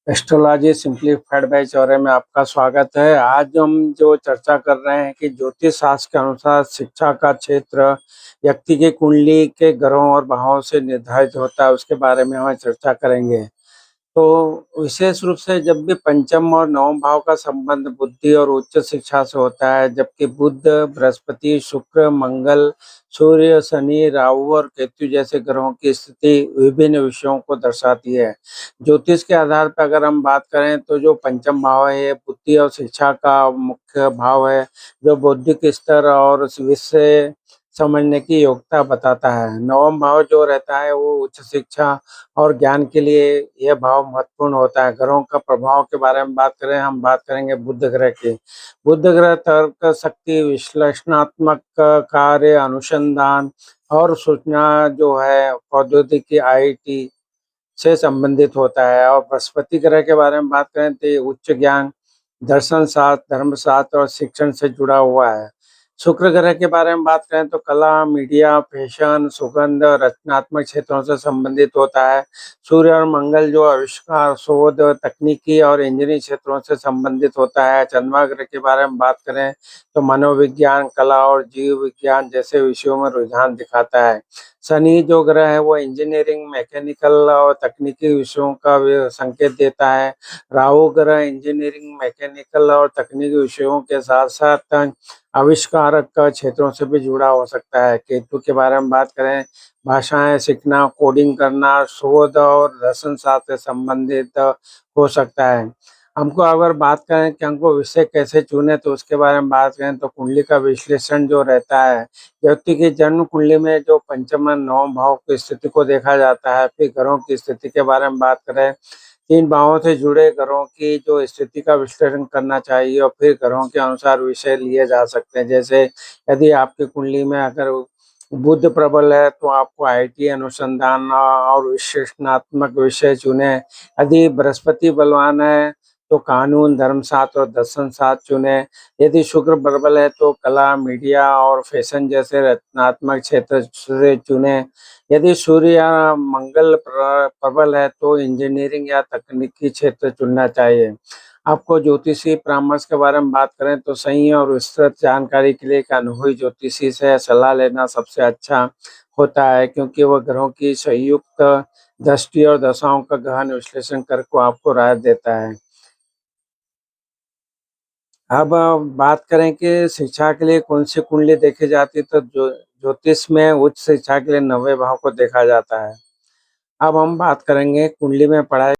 Astrology simplified bye Chaure में आपका स्वागत है। आज हम जो चर्चा कर रहे हैं कि ज्योतिष शास्त्र के अनुसार शिक्षा का क्षेत्र व्यक्ति की कुंडली के ग्रहों और भावों से निर्धारित होता है, उसके बारे में हम चर्चा करेंगे। तो विशेष रूप से जब भी पंचम और नवम भाव का संबंध बुद्धि और उच्च शिक्षा से होता है, जबकि बुध, बृहस्पति, शुक्र, मंगल, सूर्य, शनि, राहु और केतु जैसे ग्रहों की स्थिति विभिन्न विषयों को दर्शाती है। ज्योतिष के आधार पर अगर हम बात करें तो जो पंचम भाव है ये बुद्धि और शिक्षा का मुख्य भाव है, जो बौद्धिक स्तर और विषय समझने की योग्यता बताता है। नवम भाव जो रहता है वो उच्च शिक्षा और ज्ञान के लिए यह भाव महत्वपूर्ण होता है। ग्रहों का प्रभाव के बारे में बात करें, हम बात करेंगे बुध ग्रह की। बुध ग्रह तर्क शक्ति, विश्लेषणात्मक कार्य, अनुसंधान और सूचना जो है प्रौद्योगिकी आईटी से संबंधित होता है। और बृहस्पति ग्रह के बारे में बात करें तो ये उच्च ज्ञान, दर्शन शास्त्र, धर्मशास्त्र और शिक्षण से जुड़ा हुआ है। शुक्र ग्रह के बारे में बात करें तो कला, मीडिया, फैशन, सुगंध, रचनात्मक क्षेत्रों से संबंधित होता है। सूर्य और मंगल जो आविष्कार, शोध, तकनीकी और इंजीनियरिंग क्षेत्रों से संबंधित होता है। चंद्रमा ग्रह के बारे में बात करें तो मनोविज्ञान, कला और जीव विज्ञान जैसे विषयों में रुझान दिखाता है। शनि जो ग्रह है वो इंजीनियरिंग, मैकेनिकल और तकनीकी विषयों का संकेत देता है। राहु ग्रह इंजीनियरिंग, मैकेनिकल और तकनीकी विषयों के साथ साथ आविष्कारक क्षेत्रों से भी जुड़ा हो सकता है। केतु के बारे में बात करें, भाषाएं सीखना, कोडिंग करना, शोध और दर्शन शास्त्र से संबंधित हो सकता है। हमको अगर बात करें कि हमको विषय कैसे चुने तो उसके बारे में बात करें तो कुंडली का विश्लेषण जो रहता है, व्यक्ति की जन्म कुंडली में जो पंचम और नवम भाव की स्थिति को देखा जाता है। फिर ग्रहों की स्थिति के बारे में बात करें, तीन भावों से जुड़े ग्रहों की जो स्थिति का विश्लेषण करना चाहिए और फिर ग्रहों के अनुसार विषय लिए जा सकते हैं। जैसे यदि आपकी कुंडली में अगर बुध प्रबल है तो आपको आईटी, अनुसंधान और विश्लेषणात्मक विषय चुने। यदि बृहस्पति बलवान है तो कानून, धर्मशास्त्र और दर्शन शास्त्र चुने। यदि शुक्र प्रबल है तो कला, मीडिया और फैशन जैसे रचनात्मक क्षेत्र से चुने। यदि सूर्य या मंगल प्रबल है तो इंजीनियरिंग या तकनीकी क्षेत्र चुनना चाहिए। आपको ज्योतिषी परामर्श के बारे में बात करें तो सही और विस्तृत जानकारी के लिए एक अनुभवी ज्योतिषी से सलाह लेना सबसे अच्छा होता है, क्योंकि वह ग्रहों की संयुक्त दृष्टि और दशाओं का गहन विश्लेषण करके आपको राय देता है। अब बात करें कि शिक्षा के लिए कौन सी कुंडली देखी जाती है तो ज्योतिष में उच्च शिक्षा के लिए 90 भाव को देखा जाता है। अब हम बात करेंगे कुंडली में पढ़ाई